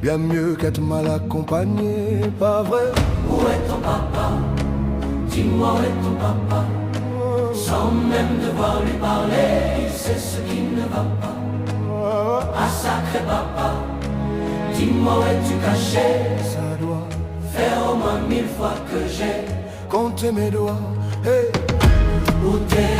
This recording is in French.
bien mieux qu'être mal accompagné, pas vrai? Où est ton papa? Dis-moi où est ton papa? Sans même devoir lui parler, il sait ce qui ne va pas. Ah sacré papa, dis-moi où es-tu caché? Ça doit faire au moins 1000 fois que j'ai compter mes doigts. Hey. où t'es